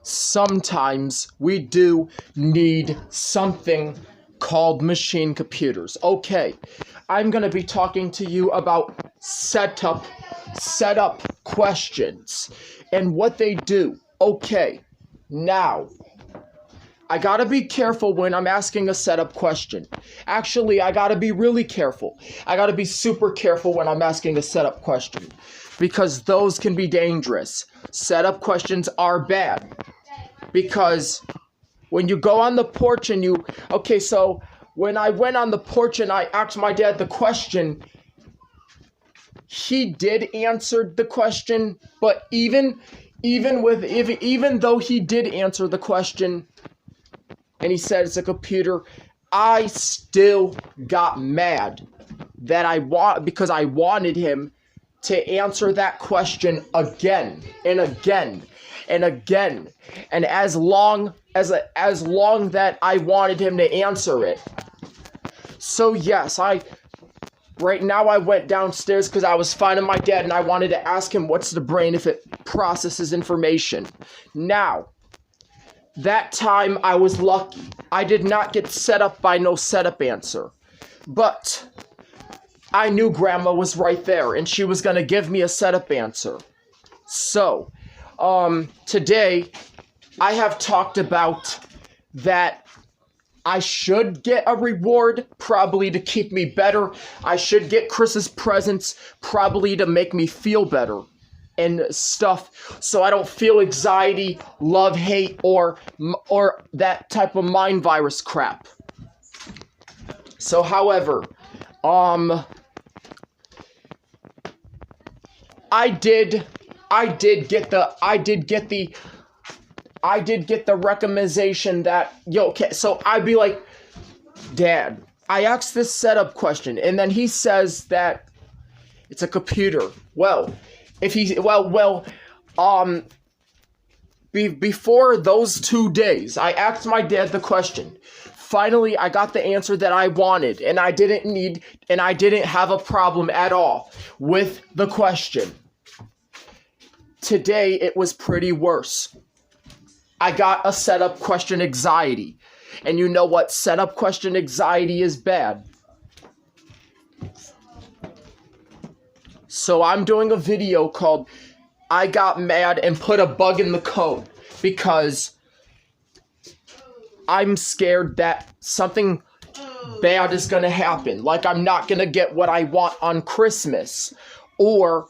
sometimes we do need something called machine computers. Okay, I'm going to be talking to you about setup questions and what they do. Okay, now I gotta be careful when I'm asking a setup question. Actually, I gotta be really careful. I gotta be super careful when I'm asking a setup question because those can be dangerous. Setup questions are bad because when you go on the porch and so when I went on the porch and I asked my dad the question, he did answer the question, but even though he did answer the question, and he said it's a computer, I still got mad because I wanted him to answer that question again and again and again, and as long that I wanted him to answer it. So yes, right now I went downstairs because I was finding my dad and I wanted to ask him what's the brain if it processes information. Now, that time I was lucky. I did not get set up by no setup answer. But I knew Grandma was right there and she was going to give me a setup answer. So, today I have talked about that I should get a reward, probably to keep me better. I should get Chris's presents, probably to make me feel better and stuff, so I don't feel anxiety, love, hate, or that type of mind virus crap. So, however, I did get the recommendation that okay. So I'd be like, Dad, I asked this setup question, and then he says that it's a computer. Well. Before those 2 days, I asked my dad the question. Finally, I got the answer that I wanted, and I didn't have a problem at all with the question. Today, it was pretty worse. I got a setup question anxiety. And you know what? Setup question anxiety is bad. So I'm doing a video called I Got Mad and Put a Bug in the Code because I'm scared that something bad is going to happen. Like I'm not going to get what I want on Christmas, or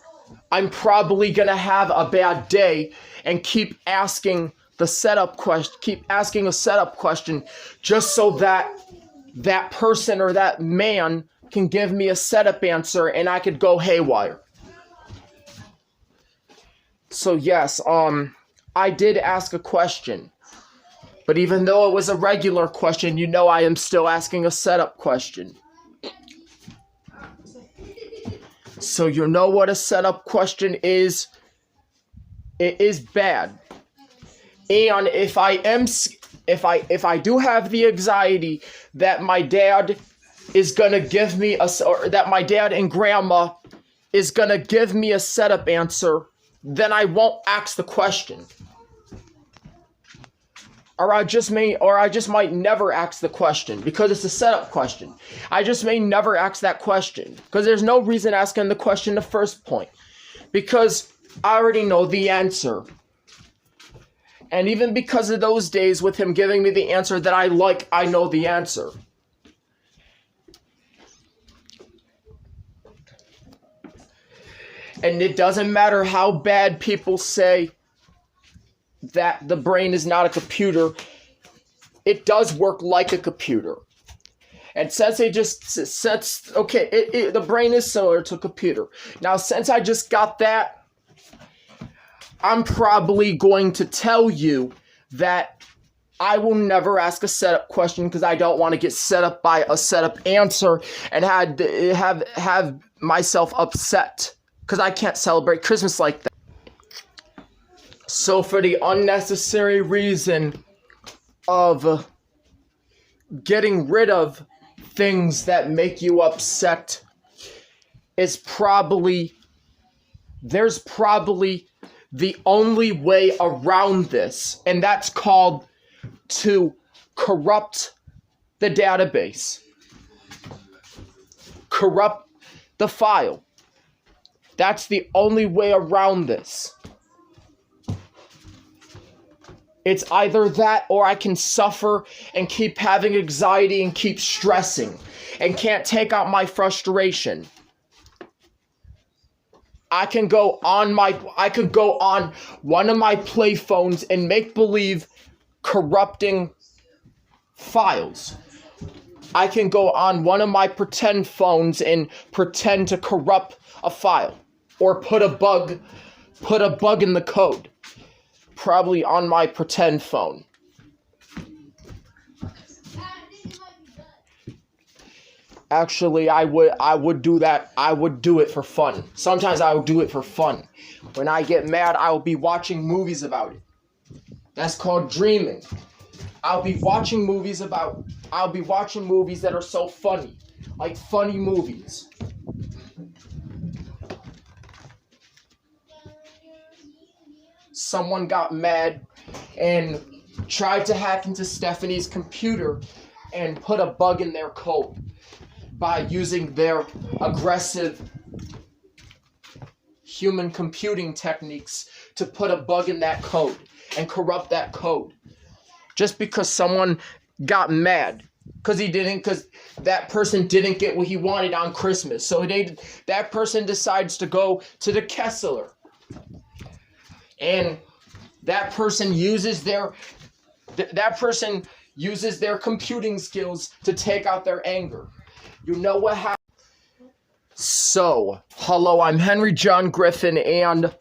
I'm probably going to have a bad day and keep asking a setup question just so that person or that man can give me a setup answer and I could go haywire. So yes, I did ask a question. But even though it was a regular question, you know I am still asking a setup question. So you know what a setup question is? It is bad. And if I do have the anxiety that my dad is gonna give me or that my dad and Grandma is gonna give me a setup answer, then I won't ask the question. Or I just might never ask the question because it's a setup question. I just may never ask that question because there's no reason asking the question in the first point because I already know the answer. And even because of those days with him giving me the answer that I like, I know the answer. And it doesn't matter how bad people say that the brain is not a computer, it does work like a computer. And since the brain is similar to a computer. Now, since I just got that, I'm probably going to tell you that I will never ask a setup question because I don't want to get set up by a setup answer and have myself upset because I can't celebrate Christmas like that. So for the unnecessary reason of getting rid of things that make you upset, there's probably the only way around this, and that's called to corrupt the database. Corrupt the file. That's the only way around this. It's either that or I can suffer and keep having anxiety and keep stressing and can't take out my frustration. I could go on one of my play phones and make believe corrupting files. I can go on one of my pretend phones and pretend to corrupt a file or put a bug in the code. Probably on my pretend phone. Actually, I would do that. I would do it for fun. Sometimes I would do it for fun. When I get mad, I will be watching movies about it. That's called dreaming. I'll be watching movies that are so funny. Like funny movies. Someone got mad and tried to hack into Stephanie's computer and put a bug in their code by using their aggressive human computing techniques to put a bug in that code and corrupt that code. Just because someone got mad because that person didn't get what he wanted on Christmas. So that person decides to go to the Kessler. And that person uses their computing skills to take out their anger. You know what happened? So, hello, I'm Henry John Griffin, and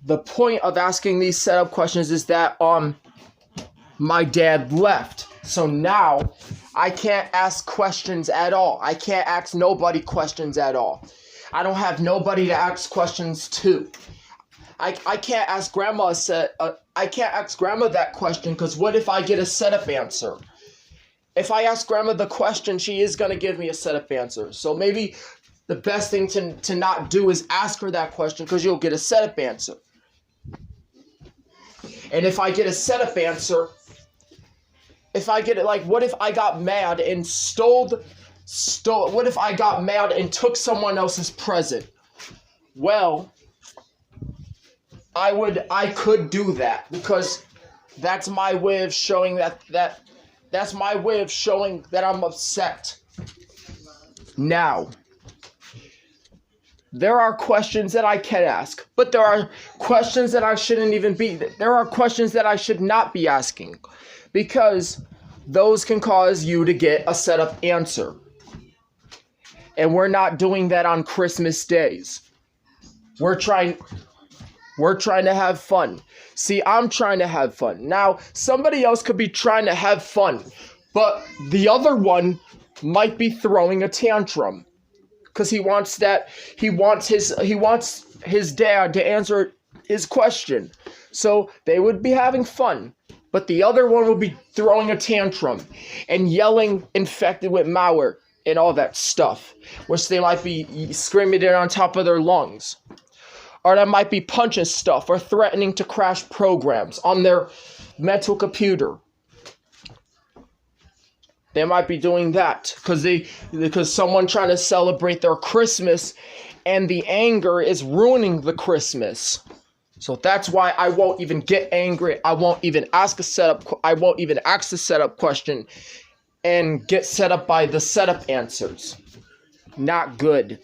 the point of asking these setup questions is that my dad left. So now I can't ask questions at all. I can't ask nobody questions at all. I don't have nobody to ask questions to. I can't ask grandma that question, because what if I get a setup answer? If I ask grandma the question, she is going to give me a setup answer. So maybe the best thing to not do is ask her that question, because you'll get a setup answer. And if I get a setup answer, what if I got mad and what if I got mad and took someone else's present? Well, I could do that, because that's my way of showing that's my way of showing that I'm upset. Now, there are questions that I can ask, but there are questions that I there are questions that I should not be asking, because those can cause you to get a setup answer. And we're not doing that on Christmas days. We're trying to have fun. See, I'm trying to have fun. Now, somebody else could be trying to have fun, but the other one might be throwing a tantrum because he wants his dad to answer his question. So they would be having fun, but the other one would be throwing a tantrum and yelling infected with malware and all that stuff, which they might be screaming it on top of their lungs. Or that might be punching stuff or threatening to crash programs on their mental computer. They might be doing that because someone trying to celebrate their Christmas, and the anger is ruining the Christmas. So that's why I won't even get angry. I won't even ask the setup question and get set up by the setup answers. Not good.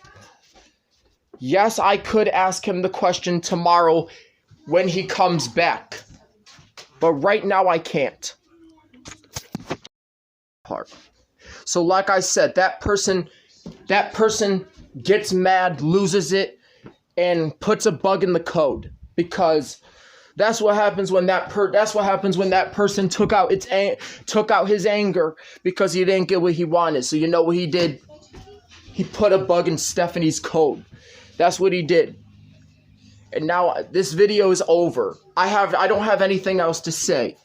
Yes, I could ask him the question tomorrow when he comes back. But right now I can't. So like I said, that person gets mad, loses it, and puts a bug in the code, because that's what happens when that person took out his anger because he didn't get what he wanted. So you know what he did? He put a bug in Stephanie's code. That's what he did. And now this video is over. I don't have anything else to say.